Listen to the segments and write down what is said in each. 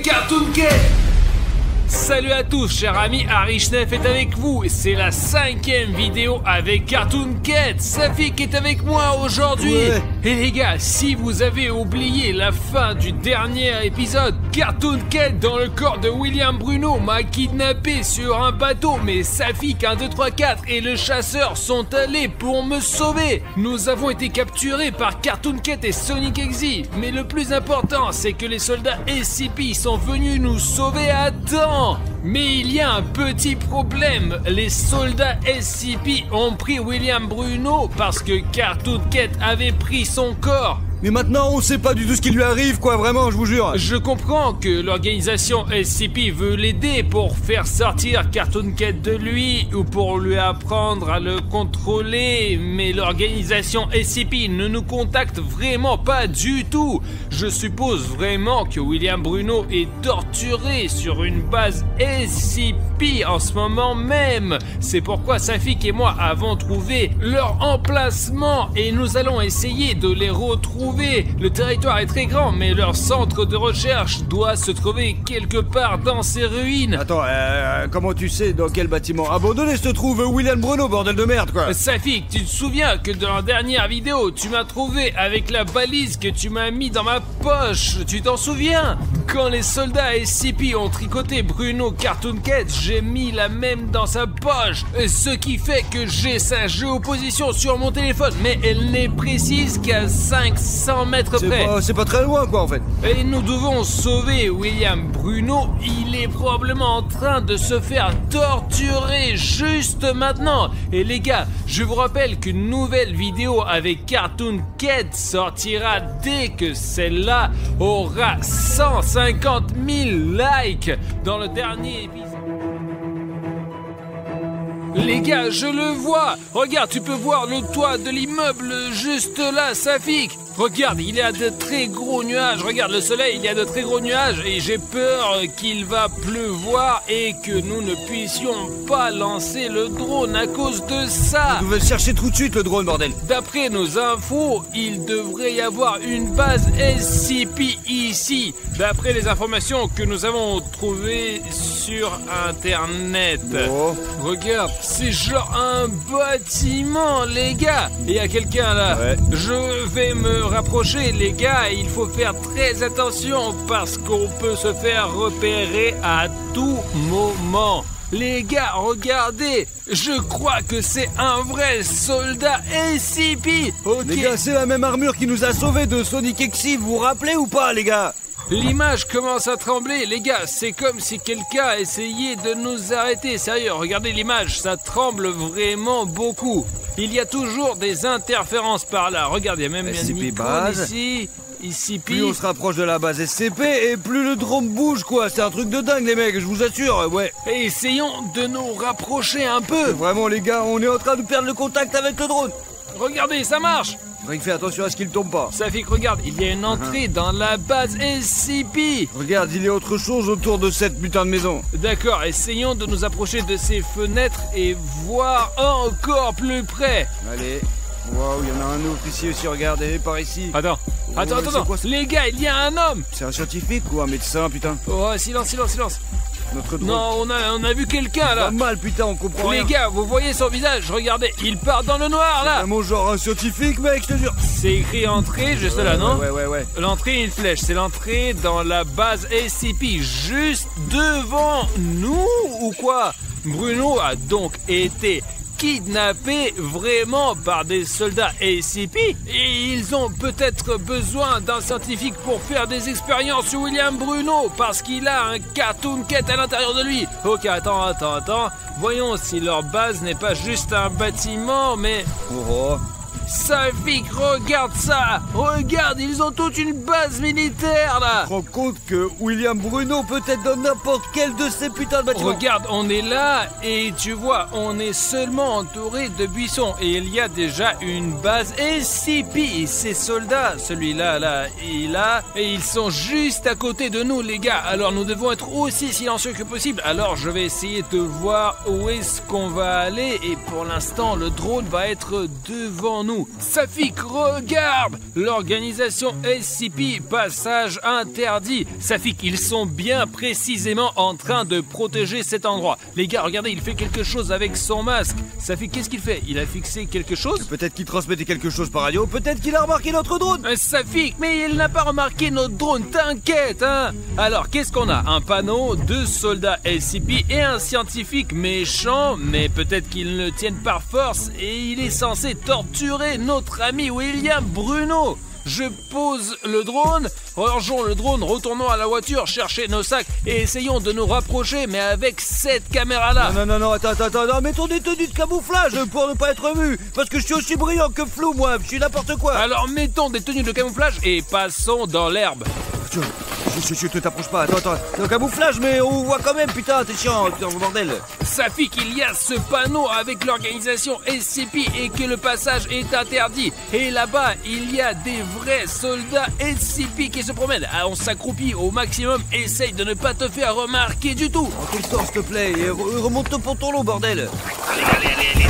Cartoon Cat. Salut à tous, chers amis, Arishnef est avec vous. C'est la 5e vidéo avec Cartoon Cat. Safik est avec moi aujourd'hui. Ouais. Et les gars, si vous avez oublié la fin du dernier épisode, Cartoon Cat dans le corps de William Bruno m'a kidnappé sur un bateau. Mais Safik 1, 2, 3, 4 et le chasseur sont allés pour me sauver. Nous avons été capturés par Cartoon Cat et Sonic Exe. Mais le plus important, c'est que les soldats SCP sont venus nous sauver à temps. Mais il y a un petit problème, les soldats SCP ont pris William Bruno parce que Cartoon Cat avait pris son corps. Mais maintenant on sait pas du tout ce qui lui arrive quoi, vraiment, je vous jure. Je comprends que l'organisation SCP veut l'aider pour faire sortir Cartoon Cat de lui ou pour lui apprendre à le contrôler, mais l'organisation SCP ne nous contacte vraiment pas du tout. Je suppose vraiment que William Bruno est torturé sur une base SCP en ce moment même. C'est pourquoi Safik et moi avons trouvé leur emplacement et nous allons essayer de les retrouver. Le territoire est très grand, mais leur centre de recherche doit se trouver quelque part dans ces ruines. Attends, comment tu sais dans quel bâtiment abandonné se trouve William Bruno, bordel de merde quoi. Safik, tu te souviens que dans la dernière vidéo, tu m'as trouvé avec la balise que tu m'as mis dans ma poche. Tu t'en souviens? Quand les soldats SCP ont tricoté Bruno Cartoon Cat, j'ai mis la même dans sa poche. Ce qui fait que j'ai sa géoposition sur mon téléphone, mais elle n'est précise qu'à 500 mètres près. C'est pas très loin quoi en fait. Et nous devons sauver William Bruno. Il est probablement en train de se faire torturer juste maintenant. Et les gars, je vous rappelle qu'une nouvelle vidéo avec Cartoon Cat sortira dès que celle-là aura 150 000 likes dans le dernier épisode. Les gars, je le vois. Regarde, tu peux voir le toit de l'immeuble juste là, Safik. Regarde, il y a de très gros nuages. Regarde le soleil, il y a de très gros nuages. Et j'ai peur qu'il va pleuvoir et que nous ne puissions pas lancer le drone à cause de ça. Vous devez le chercher tout de suite le drone, bordel. D'après nos infos, il devrait y avoir une base SCP ici. D'après les informations que nous avons trouvées sur Internet. Oh. Regarde, c'est genre un bâtiment, les gars. Il y a quelqu'un là. Ouais. Je vais me rapprocher, les gars. Il faut faire très attention parce qu'on peut se faire repérer à tout moment. Les gars, regardez. Je crois que c'est un vrai soldat SCP. Ok. Les gars, c'est la même armure qui nous a sauvés de Sonic Exe, vous vous rappelez ou pas les gars? L'image commence à trembler, les gars, c'est comme si quelqu'un essayait de nous arrêter. Sérieux, regardez l'image, ça tremble vraiment beaucoup. Il y a toujours des interférences par là. Regardez, il y a même SCP une icône base. ici, Plus on se rapproche de la base SCP et plus le drone bouge quoi, c'est un truc de dingue les mecs, je vous assure, ouais. Et essayons de nous rapprocher un peu. Vraiment les gars, on est en train de perdre le contact avec le drone. Regardez, ça marche. Faudrait que fais attention à ce qu'il tombe pas. Safik, regarde, il y a une entrée dans la base SCP. Regarde, il y a autre chose autour de cette putain de maison. D'accord, essayons de nous approcher de ces fenêtres et voir encore plus près. Allez. Waouh, il y en a un autre ici aussi, regardez, par ici. Attends, c'est quoi, ça? les gars, il y a un homme. C'est un scientifique ou un médecin, putain? Oh, silence. Notre drone. Non, on a vu quelqu'un là. Pas mal, putain, on comprend Les rien. gars, vous voyez son visage, regardez, il part dans le noir là. Vraiment genre un scientifique, mec, je te jure. C'est écrit entrée, juste là, non? Ouais. L'entrée, une flèche, c'est l'entrée dans la base SCP, juste devant nous ou quoi? Bruno a donc été kidnappé vraiment par des soldats SCP et ils ont peut-être besoin d'un scientifique pour faire des expériences sur William Bruno parce qu'il a un Cartoon Cat à l'intérieur de lui. Ok, attends. Voyons si leur base n'est pas juste un bâtiment, mais... Oh. Safik, regarde ça! Regarde, ils ont toute une base militaire là! Tu te rends compte que William Bruno peut être dans n'importe quel de ces putains de bâtiments? Regarde, on est là et tu vois, on est seulement entouré de buissons et il y a déjà une base SCP. Et ces soldats, celui-là, et ils sont juste à côté de nous, les gars. Alors nous devons être aussi silencieux que possible. Alors je vais essayer de voir où est-ce qu'on va aller et pour l'instant, le drone va être devant nous. nous. Safik, regarde! L'organisation SCP, passage interdit. Safik, ils sont bien précisément en train de protéger cet endroit. Les gars, regardez, il fait quelque chose avec son masque. Safik, qu'est-ce qu'il fait? Il a fixé quelque chose? Peut-être qu'il transmettait quelque chose par radio, peut-être qu'il a remarqué notre drone. Safik, mais il n'a pas remarqué notre drone, t'inquiète, hein? Alors, qu'est-ce qu'on a? Un panneau, 2 soldats SCP et un scientifique méchant, mais peut-être qu'ils ne tiennent par force et il est censé torturer notre ami William Bruno. Je pose le drone, rangeons le drone, retournons à la voiture, chercher nos sacs et essayons de nous rapprocher, mais avec cette caméra-là. Non, attends, mettons des tenues de camouflage pour ne pas être vu, parce que je suis aussi brillant que flou, moi, je suis n'importe quoi. Alors mettons des tenues de camouflage et passons dans l'herbe. Je te t'approche pas, attends, le camouflage, mais on voit quand même, putain, t'es chiant, bordel. Safik, il y a ce panneau avec l'organisation SCP et que le passage est interdit. Et là-bas, il y a des vrais soldats SCP qui se promènent. Ah, on s'accroupit au maximum, essaye de ne pas te faire remarquer du tout. En tout le temps, s'il te plaît, et remonte ton pantalon, bordel. Allez.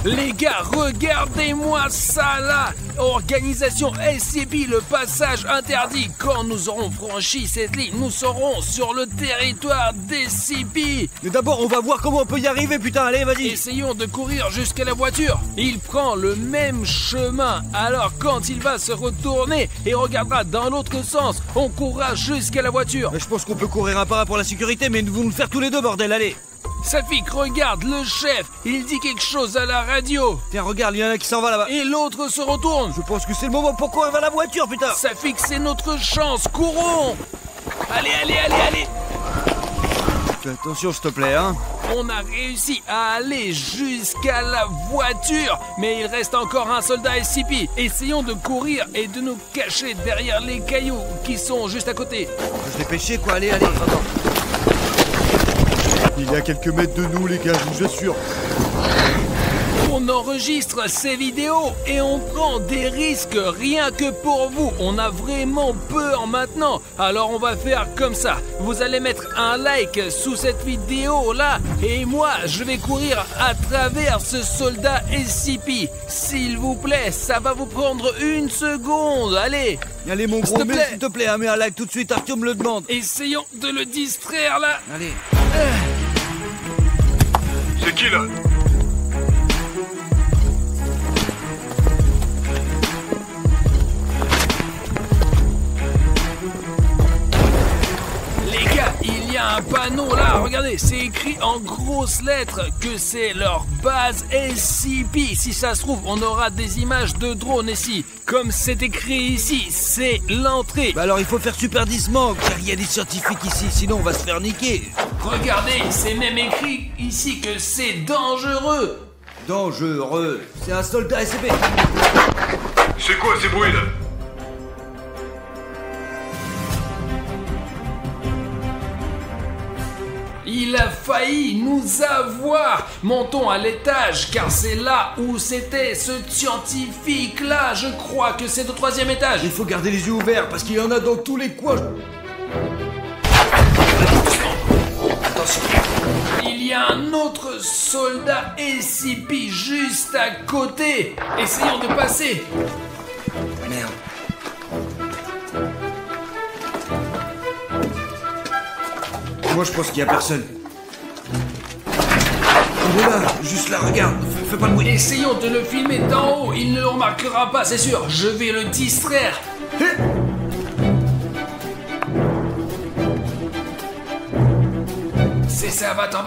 Les gars, regardez-moi ça là! Organisation SCP, le passage interdit. Quand nous aurons franchi cette ligne, nous serons sur le territoire d'SCP. Mais d'abord, on va voir comment on peut y arriver, putain, allez, vas-y. Essayons de courir jusqu'à la voiture. Il prend le même chemin. Alors quand il va se retourner et regardera dans l'autre sens, on courra jusqu'à la voiture. Mais je pense qu'on peut courir un par un pour la sécurité, mais vous nous faire tous les deux, bordel, allez. Safik, regarde, le chef, il dit quelque chose à la radio. Tiens, regarde, il y en a qui s'en va là-bas. Et l'autre se retourne. Je pense que c'est le moment pour courir vers la voiture, putain. Safik, c'est notre chance, courons. Allez. Fais attention, s'il te plaît, hein. On a réussi à aller jusqu'à la voiture, mais il reste encore un soldat SCP. Essayons de courir et de nous cacher derrière les cailloux qui sont juste à côté. Je l'ai pêché, quoi, allez, attends. Il est à quelques mètres de nous, les gars, je vous assure. On enregistre ces vidéos et on prend des risques rien que pour vous. On a vraiment peur maintenant. Alors on va faire comme ça. Vous allez mettre un like sous cette vidéo là et moi je vais courir à travers ce soldat SCP. S'il vous plaît, ça va vous prendre 1 seconde. Allez mon gros, s'il te plaît, mets un like tout de suite, Arthur me le demande. Essayons de le distraire là. Allez. C'est qui là? Les gars, il y a un panneau là, regardez, c'est écrit en grosses lettres que c'est leur base SCP. Si ça se trouve, on aura des images de drones ici. Comme c'est écrit ici, c'est l'entrée. Bah alors il faut faire super disement, car il y a des scientifiques ici, sinon on va se faire niquer. Regardez, c'est même écrit ici que c'est dangereux. Dangereux. C'est un soldat SCP. C'est quoi ces bruits là? Il a failli nous avoir. Montons à l'étage, car c'est là où c'était ce scientifique-là. Je crois que c'est au 3e étage. Il faut garder les yeux ouverts, parce qu'il y en a dans tous les coins. Attention. Il y a un autre soldat SCP juste à côté. Essayons de passer. Merde. Moi je pense qu'il y a personne. Il est là, juste là, regarde, fais pas de bruit. Essayons de le filmer d'en haut, il ne le remarquera pas, c'est sûr. Je vais le distraire. C'est ça, va-t'en.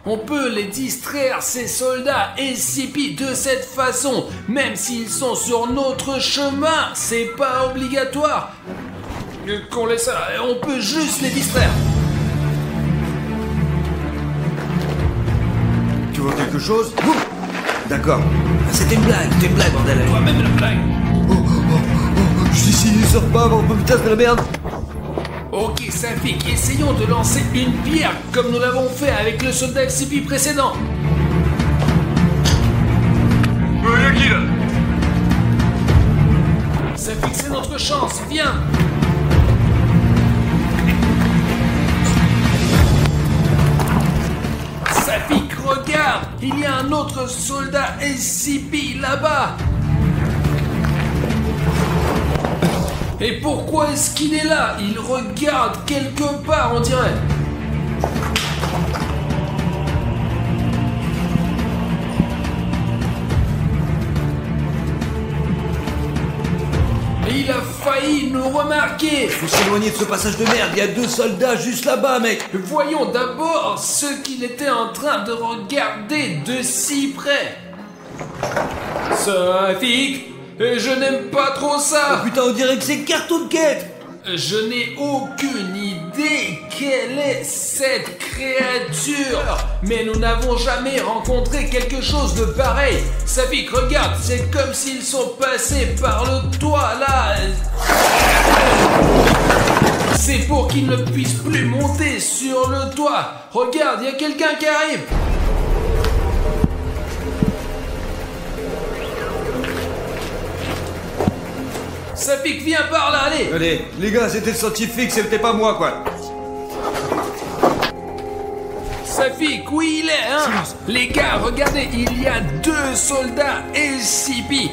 On peut les distraire, ces soldats SCP, de cette façon. Même s'ils sont sur notre chemin, c'est pas obligatoire qu'on laisse ça, on peut juste les distraire. Tu vois quelque chose? D'accord. Ah, c'était une blague, bordel. Toi-même la blague. Je suis ici, il sort pas, bon putain, c'est la merde. Ok, Safik, essayons de lancer une pierre, comme nous l'avons fait avec le soldat SCP précédent. Y'a qui là? Safik, c'est notre chance, viens. Safik, regarde. regarde, il y a un autre soldat SCP là-bas. Et pourquoi est-ce qu'il est là? Il regarde quelque part, on dirait. Il a failli nous remarquer. Faut s'éloigner de ce passage de merde, il y a 2 soldats juste là-bas, mec. Voyons d'abord ce qu'il était en train de regarder de si près. Safik, je n'aime pas trop ça. Oh putain, on dirait que c'est Cartoon Cat. Je n'ai aucune idée quelle est cette créature, mais nous n'avons jamais rencontré quelque chose de pareil. Safik, regarde, c'est comme s'ils sont passés par le toit là. C'est pour qu'ils ne puissent plus monter sur le toit. Regarde, il y a quelqu'un qui arrive. Safik, viens par là, allez. Allez, les gars, c'était le scientifique, c'était pas moi, quoi. Safik, oui il est, hein. Silence. Les gars, regardez, il y a 2 soldats SCP.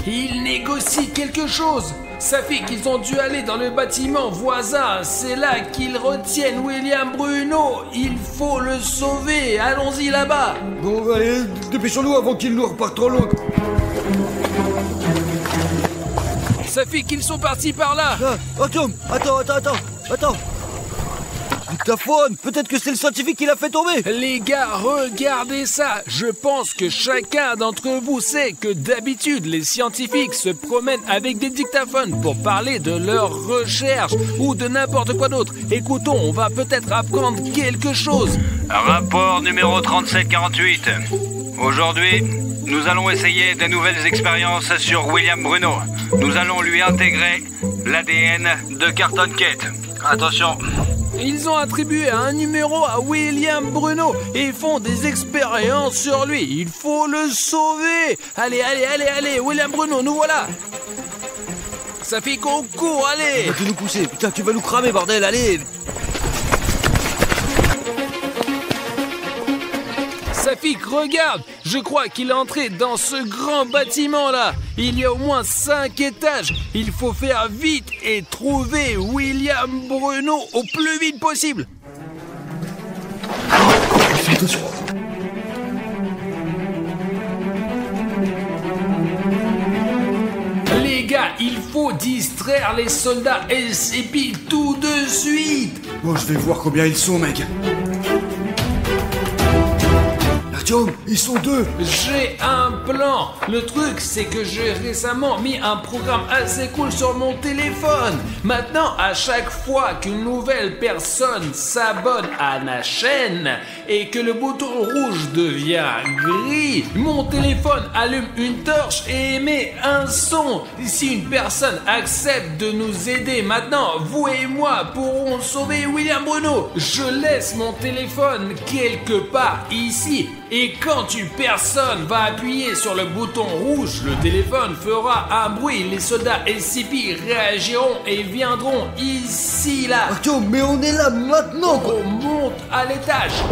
Ils négocient quelque chose. Safik, ils ont dû aller dans le bâtiment voisin. C'est là qu'ils retiennent William Bruno. Il faut le sauver. Allons-y là-bas. Bon, allez, dépêchons-nous avant qu'il nous reparte trop loin. Safik, ils sont partis par là. Ah, attends. Dictaphone, peut-être que c'est le scientifique qui l'a fait tomber. Les gars, regardez ça. Je pense que chacun d'entre vous sait que d'habitude, les scientifiques se promènent avec des dictaphones pour parler de leurs recherches ou de n'importe quoi d'autre. Écoutons, on va peut-être apprendre quelque chose. Rapport numéro 3748. Aujourd'hui, nous allons essayer de nouvelles expériences sur William Bruno. Nous allons lui intégrer l'ADN de Cartoon Cat. Attention. Ils ont attribué un numéro à William Bruno et font des expériences sur lui. Il faut le sauver. Allez, William Bruno, nous voilà. Ça fait qu'on court, allez. Tu nous pousser, putain, tu vas nous cramer, bordel, allez. Safik, regarde, je crois qu'il est entré dans ce grand bâtiment-là. Il y a au moins 5 étages. Il faut faire vite et trouver William Bruno au plus vite possible. Fais attention. Les gars, il faut distraire les soldats SCP tout de suite. Bon, je vais voir combien ils sont, mec. Artyom, ils sont 2. J'ai un plan. Le truc, c'est que j'ai récemment mis un programme assez cool sur mon téléphone. Maintenant, à chaque fois qu'une nouvelle personne s'abonne à ma chaîne et que le bouton rouge devient gris, mon téléphone allume une torche et émet un son. Si une personne accepte de nous aider maintenant, vous et moi pourrons sauver William Bruno. Je laisse mon téléphone quelque part ici. Et quand une personne va appuyer sur le bouton rouge, le téléphone fera un bruit. Les soldats SCP réagiront et viendront ici, là. Artyom, mais on est là maintenant, quoi. On monte à l'étage.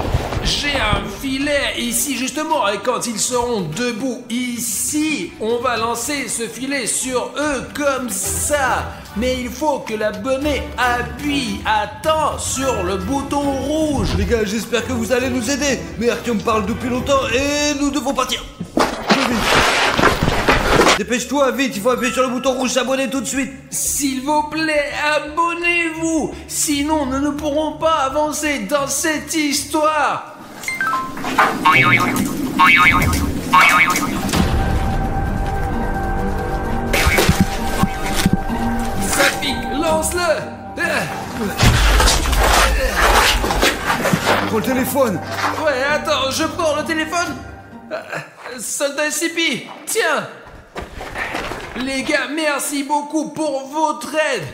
J'ai un filet ici justement et quand ils seront debout ici, on va lancer ce filet sur eux comme ça. Mais il faut que l'abonné appuie à temps sur le bouton rouge. Les gars, j'espère que vous allez nous aider. Mais Artyom parle depuis longtemps et nous devons partir. Plus vite. Dépêche-toi, vite, il faut appuyer sur le bouton rouge, s'abonner tout de suite. S'il vous plaît, abonnez-vous. Sinon, nous ne pourrons pas avancer dans cette histoire. Safik, lance-le. Prends le téléphone. Ouais, attends, je prends le téléphone. Soldat SCP, tiens. Les gars, merci beaucoup pour votre aide.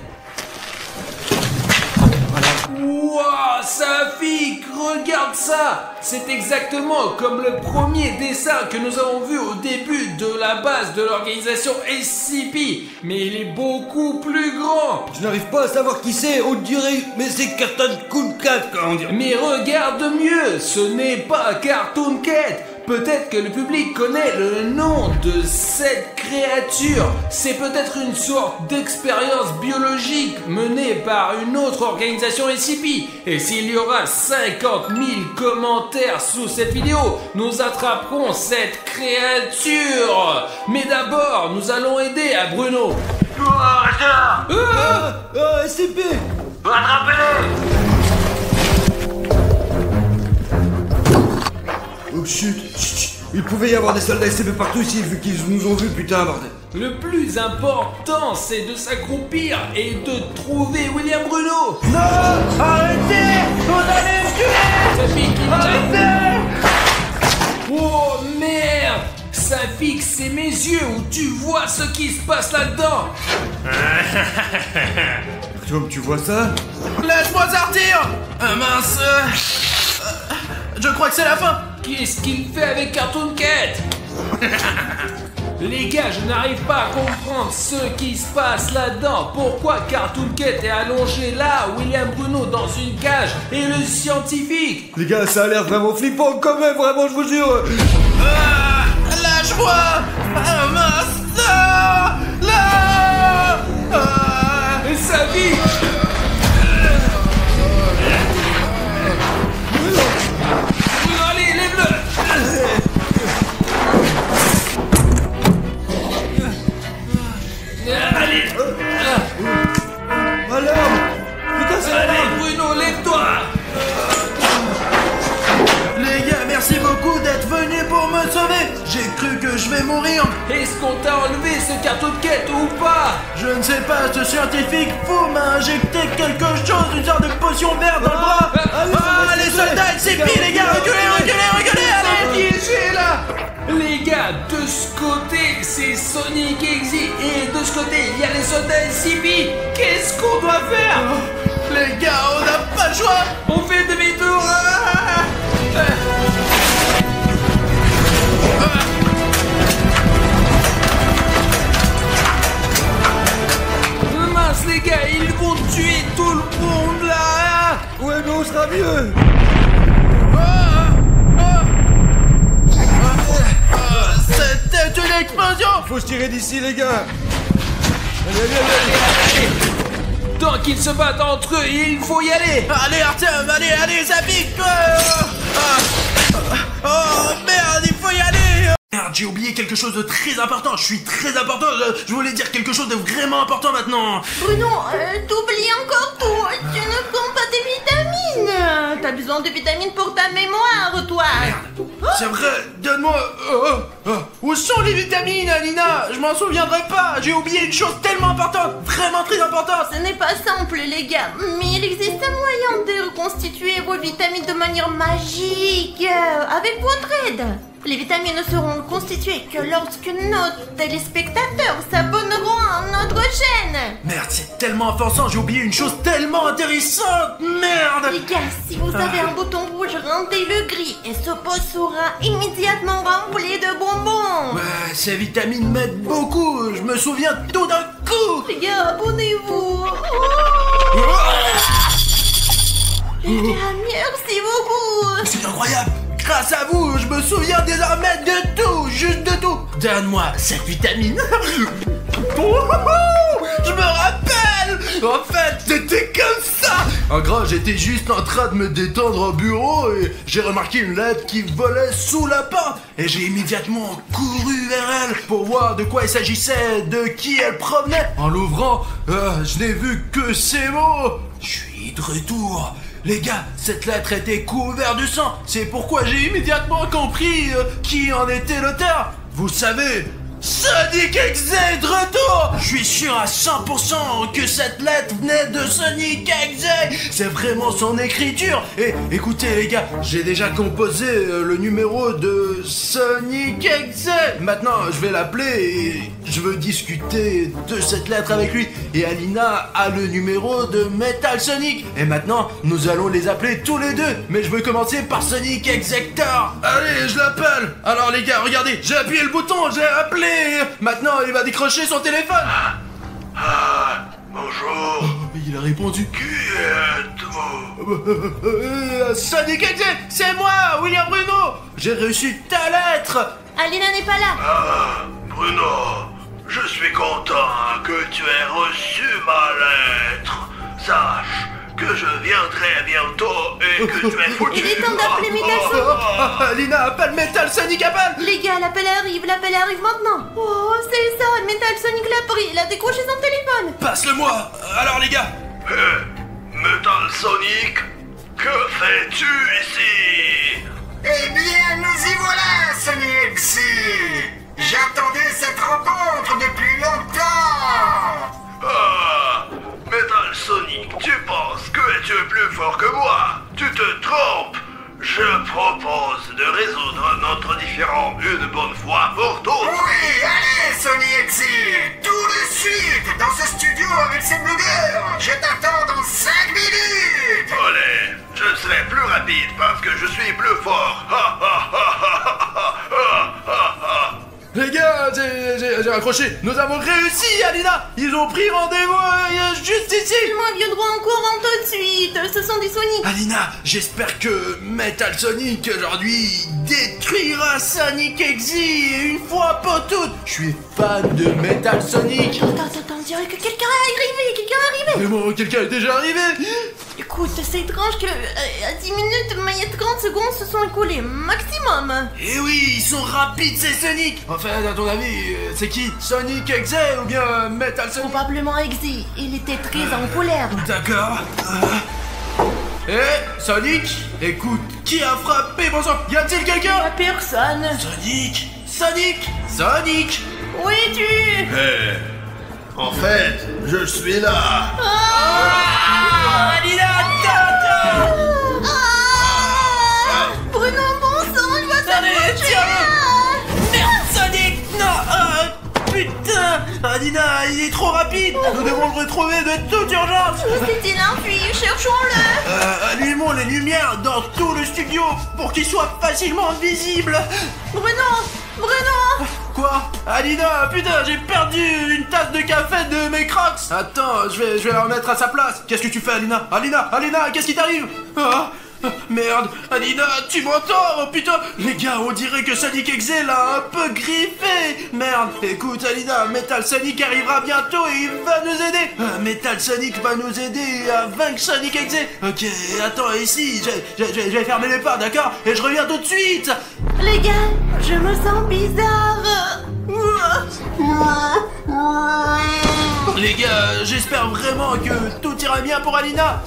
Wouah, Safik, regarde ça! C'est exactement comme le premier dessin que nous avons vu au début de la base de l'organisation SCP, mais il est beaucoup plus grand. Je n'arrive pas à savoir qui c'est, on dirait, mais c'est Cartoon Cat, comment dire. Mais regarde mieux, ce n'est pas Cartoon Cat. Peut-être que le public connaît le nom de cette créature. C'est peut-être une sorte d'expérience biologique menée par une autre organisation SCP. Et s'il y aura 50 000 commentaires sous cette vidéo, nous attraperons cette créature. Mais d'abord, nous allons aider à Bruno. Oh, restez là. SCP. Attrapez-les. Oh chut, chut. Il pouvait y avoir des soldats SCP partout ici, vu qu'ils nous ont vus, putain, bordel. Le plus important, c'est de s'accroupir et de trouver William Bruno. Non, arrêtez. Vous allez me tuer. Safik, il Arrêtez. Oh merde! Safik, c'est mes yeux où tu vois ce qui se passe là-dedans! Tom, tu vois ça? Laisse-moi sortir. Mince. Je crois que c'est la fin. Qu'est-ce qu'il fait avec Cartoon Cat? Les gars, je n'arrive pas à comprendre ce qui se passe là-dedans. Pourquoi Cartoon Cat est allongé là, William Bruno dans une cage et le scientifique? Les gars, ça a l'air vraiment flippant quand même, vraiment, je vous jure. Lâche-moi. Mince. Là. Safik! Allez, lève-le! Allez! Alors, putain, c'est la Allez, merde. Bruno, lève-toi! Les gars, merci beaucoup d'être venus pour me sauver. J'ai cru que je vais mourir. Est-ce qu'on t'a enlevé ce Cartoon Cat ou pas? Je ne sais pas, ce scientifique fou m'a injecté quelque chose, une sorte de potion verte dans le bras. Les soldats SCP, les gars, reculez, allez. Piégé là! Les gars, de ce côté, c'est Sonic Exit et de ce côté, il y a les soldats SCP. Qu'est-ce qu'on doit faire? Les gars, on n'a pas le choix. On fait demi-tour! Mince les gars, ils vont tuer tout le monde là! Ouais, mais on sera mieux. C'était une explosion. Faut se tirer d'ici, les gars. Allez. Tant qu'ils se battent entre eux, il faut y aller! Allez Artyom, allez, ça pique. Oh merde, il faut y aller. Merde, j'ai oublié quelque chose de très important. Je suis très important. Je voulais dire quelque chose de vraiment important maintenant. Bruno, t'oublies encore tout. Tu ne prends pas des vitamines. T'as besoin de vitamines pour ta mémoire, toi. C'est vrai, donne-moi... Où sont les vitamines, Alina? Je m'en souviendrai pas. J'ai oublié une chose tellement importante. Vraiment très importante. Ce n'est pas simple, les gars. Mais il existe un moyen de reconstituer vos vitamines de manière magique. Avec votre aide. Les vitamines ne seront constituées que lorsque nos téléspectateurs s'abonneront à notre chaîne. Merde, c'est tellement offensant. J'ai oublié une chose tellement intéressante. Merde. Les gars, si vous avez un bouton rouge, rendez-le gris et ce pot sera immédiatement rempli de bonbons. Ouais, ces vitamines m'aident beaucoup. Je me souviens tout d'un coup. Les gars, abonnez-vous. Les gars, merci beaucoup. C'est incroyable. Grâce à vous, je me souviens désormais de tout, juste de tout. Donne-moi cette vitamine. Je me rappelle. En fait, c'était comme ça. En gros, j'étais juste en train de me détendre au bureau et j'ai remarqué une lettre qui volait sous la porte. Et j'ai immédiatement couru vers elle pour voir de quoi il s'agissait, de qui elle provenait. En l'ouvrant, je n'ai vu que ces mots. Je suis de retour. Les gars, cette lettre était couverte de sang. C'est pourquoi j'ai immédiatement compris qui en était l'auteur. Vous savez, Sonic XZ de retour! Je suis sûr à 100% que cette lettre venait de Sonic XZ. C'est vraiment son écriture. Et écoutez les gars, j'ai déjà composé le numéro de Sonic XZ. Maintenant, je vais l'appeler et je veux discuter de cette lettre avec lui. Et Alina a le numéro de Metal Sonic. Et maintenant, nous allons les appeler tous les deux. Mais je veux commencer par Sonic Exector. Allez, je l'appelle. Alors les gars, regardez, j'ai appuyé le bouton, j'ai appelé. Maintenant, il va décrocher son téléphone. Bonjour. Il a répondu. Qui êtes-vous? Sonic XZ, c'est moi, William Bruno. J'ai reçu ta lettre. Alina n'est pas là. Bruno, je suis content que tu aies reçu ma lettre. Sache que je viendrai bientôt et que tu es foutu. Il est temps d'appeler Metal Sonic. Alina, appelle Metal Sonic, appelle. Les gars, l'appel arrive maintenant. Oh, c'est ça, Metal Sonic l'a pris, il a décroché son téléphone. Passe-le-moi. Alors les gars. Metal Sonic, que fais-tu ici? Eh bien, nous y voilà, Sonic XZ. J'attendais cette rencontre depuis longtemps. Metal Sonic, tu penses que tu es plus fort que moi? Tu te trompes. Je propose de résoudre notre différend une bonne fois pour toutes. Oui, allez, Sonic XZ. Tout de suite, dans ce studio avec ces blogueurs. Je t'attends dans 5 minutes. Allez, je serai plus rapide parce que je suis plus fort. Les gars, j'ai raccroché. Nous avons réussi, Alina. Ils ont pris rendez-vous juste ici. Moi, vieux droit en courant tout de suite. Ce sont des Sonic. Alina, j'espère que Metal Sonic aujourd'hui détruira Sonic XZ une fois pour toutes. Je suis fan de Metal Sonic. Attends, on dirait que quelqu'un est arrivé. Mais bon, quelqu'un est déjà arrivé. Écoute, c'est étrange que à 10 minutes, mais il y a 30 secondes se sont écoulées maximum. Eh oui, ils sont rapides ces Sonic. Enfin, à ton avis, c'est qui? Sonic XZ ou bien Metal Sonic? Probablement XZ, il était très en colère. D'accord. Sonic, écoute, qui a frappé mon sang? Y a-t-il quelqu'un? La personne. Sonic. Où es-tu? En fait, je suis là. Alina, attends. Bruno, bon sang, il va s'approcher. Merde, Sonic, non. Putain, Alina, il est trop rapide. Nous devons le retrouver de toute urgence. Où s'est-il enfui? Cherchons-le. Allumons les lumières dans tout le studio pour qu'il soit facilement visible. Bruno. Quoi? Alina, putain, j'ai perdu une tasse de café de mes Crocs. Attends, je vais la remettre à sa place. Qu'est-ce que tu fais, Alina? Alina, qu'est-ce qui t'arrive? Merde, Alina, tu m'entends? Oh putain, les gars, on dirait que Sonic XZ l'a un peu griffé. Merde, écoute Alina, Metal Sonic arrivera bientôt et il va nous aider. Metal Sonic va nous aider à vaincre Sonic XZ. Ok, attends, ici, je vais fermer les portes, d'accord? Et je reviens tout de suite. Les gars, je me sens bizarre. Les gars, j'espère vraiment que tout ira bien pour Alina.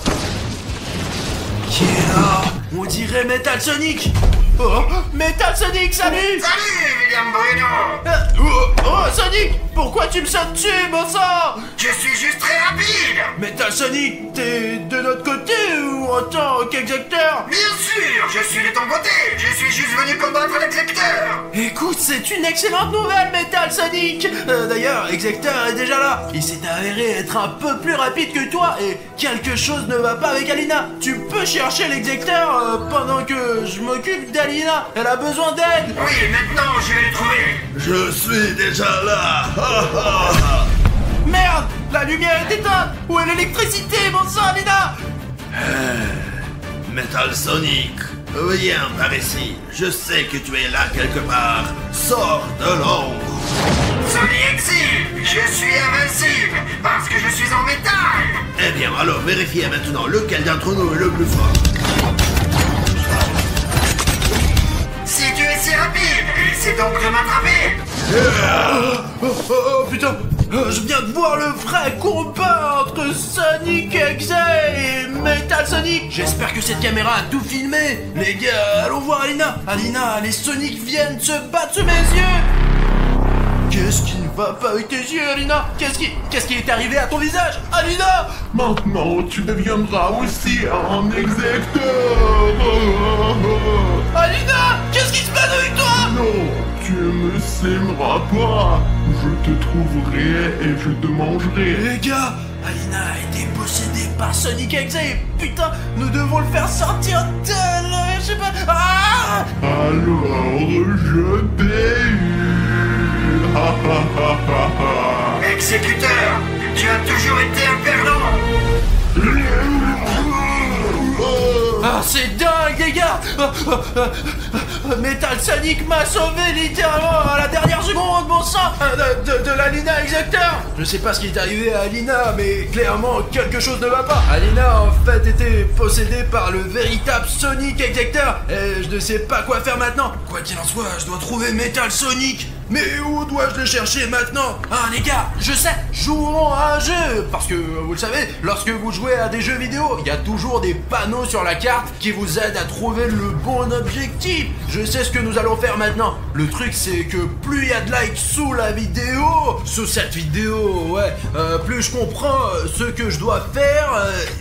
Qui est là? On dirait Metal Sonic. Oh, Metal Sonic, salut. Salut, William Bruno. Oh, Sonic, pourquoi tu me sautes dessus, bon sang? Je suis juste très rapide. Metal Sonic, t'es de notre côté ou en tant qu'exécuteur? Bien sûr, je suis de ton côté. Je suis juste venu combattre l'exécuteur. Écoute, c'est une excellente nouvelle, Metal Sonic. D'ailleurs, Exector est déjà là. Il s'est avéré être un peu plus rapide que toi et quelque chose ne va pas avec Alina. Tu peux chercher l'Exector pendant que je m'occupe d'Alina. Elle a besoin d'aide. Oui, maintenant je vais le trouver. Je suis déjà là. Merde, la lumière est éteinte. Où est l'électricité, bon sang, Alina? Metal Sonic, viens par ici. Je sais que tu es là quelque part. Sors de l'ombre. Sonic XZ, je suis invincible parce que je suis en métal. Eh bien, alors vérifiez maintenant lequel d'entre nous est le plus fort. Si tu es si rapide, essaie donc de m'attraper. Oh putain, je viens de voir le vrai combat entre Sonic XZ et Metal Sonic. J'espère que cette caméra a tout filmé. Les gars, allons voir Alina. Alina, les Sonic viennent se battre sous mes yeux. Qu'est-ce qui ne va pas avec tes yeux, Alina? Qu'est-ce qui est arrivé à ton visage, Alina? Maintenant, tu deviendras aussi un exécuteur. Alina, qu'est-ce qui se passe avec toi? Non, tu ne s'aimeras pas. Je te trouverai et je te mangerai. Les gars, Alina a été possédée par Sonic Exe et putain, nous devons le faire sortir de là, je sais pas. Ah! Alors, je t'ai eu. Exécuteur, tu as toujours été un perdant. Ah, c'est dingue, les gars! Metal Sonic m'a sauvé littéralement à la dernière seconde, bon sang! De l'Alina Exector! Je sais pas ce qui est arrivé à Alina, mais clairement, quelque chose ne va pas. Alina a en fait été possédée par le véritable Sonic Exector, et je ne sais pas quoi faire maintenant. Quoi qu'il en soit, je dois trouver Metal Sonic. Mais où dois-je le chercher maintenant? Ah les gars, je sais, jouons à un jeu. Parce que, vous le savez, lorsque vous jouez à des jeux vidéo, il y a toujours des panneaux sur la carte qui vous aident à trouver le bon objectif. Je sais ce que nous allons faire maintenant. Le truc c'est que plus il y a de likes sous la vidéo, sous cette vidéo, ouais, plus je comprends ce que je dois faire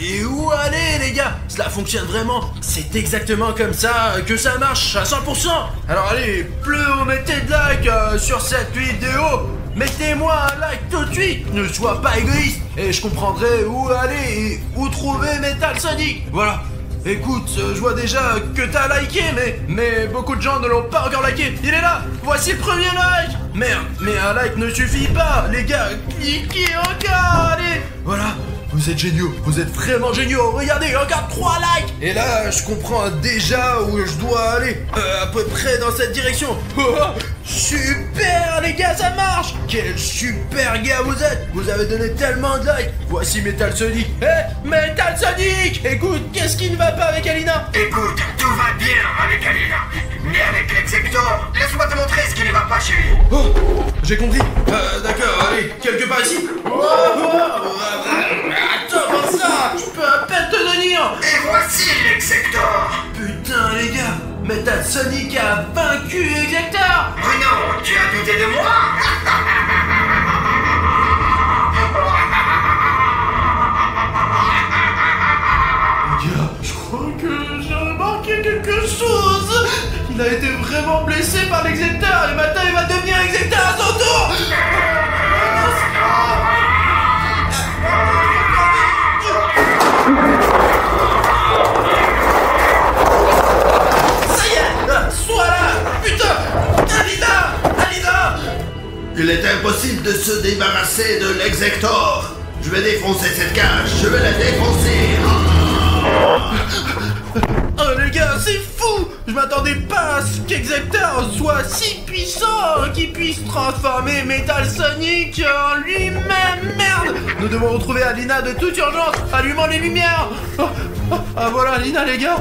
et où aller les gars. Cela fonctionne vraiment, c'est exactement comme ça que ça marche à 100%. Alors allez, plus vous mettez de likes sur cette vidéo, mettez-moi un like tout de suite. Ne sois pas égoïste et je comprendrai où aller et où trouver Metal Sonic. Voilà. Écoute, je vois déjà que t'as liké, mais beaucoup de gens ne l'ont pas encore liké. Il est là. Voici le premier like. Merde, mais un like ne suffit pas, les gars. Cliquez encore, allez. Voilà. Vous êtes géniaux, vous êtes vraiment géniaux. Regardez, encore 3 likes. Et là, je comprends déjà où je dois aller. À peu près dans cette direction. Super, les gars, ça marche. Quel super gars vous êtes. Vous avez donné tellement de likes. Voici Metal Sonic. Metal Sonic. Écoute, qu'est-ce qui ne va pas avec Alina? Écoute, tout va bien avec Alina. Mais avec l'Exector, laisse-moi te montrer ce qui ne va pas chez lui. Oh, j'ai compris. D'accord, allez, quelque part ici. Attends, comment ça? Je peux à peine te tenir. Et voici l'Exector. Putain, les gars, Metal Sonic a vaincu Exector. Bruno, tu as douté de moi? Les gars, je crois que j'ai remarqué quelque chose. Il a été vraiment blessé par l'Exector et maintenant il va devenir Exector à son tour. Ça y est, sois là. Putain, Alina. Il est impossible de se débarrasser de l'Exector. Je vais défoncer cette cage, je vais la défoncer. Oh les gars, c'est fou! Je m'attendais pas à ce qu'Exector soit si puissant qu'il puisse transformer Metal Sonic en lui-même. Merde! Nous devons retrouver Alina de toute urgence. Allumons les lumières. Ah voilà Alina les gars.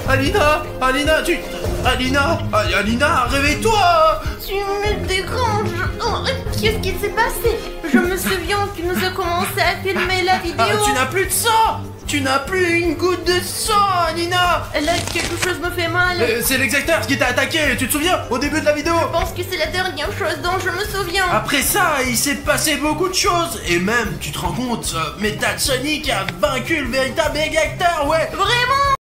Alina, réveille-toi! Tu me déranges. Oh, qu'est-ce qui s'est passé? Je me souviens que nous avons commencé à filmer la vidéo. Ah, tu n'as plus de sang! Tu n'as plus une goutte de sang, Alina! Là, quelque chose me fait mal. C'est l'Exector qui t'a attaqué, tu te souviens? Au début de la vidéo! Je pense que c'est la dernière chose dont je me souviens. Après ça, il s'est passé beaucoup de choses. Et même, tu te rends compte, Metal Sonic a vaincu le véritable Exector, ouais! Vraiment?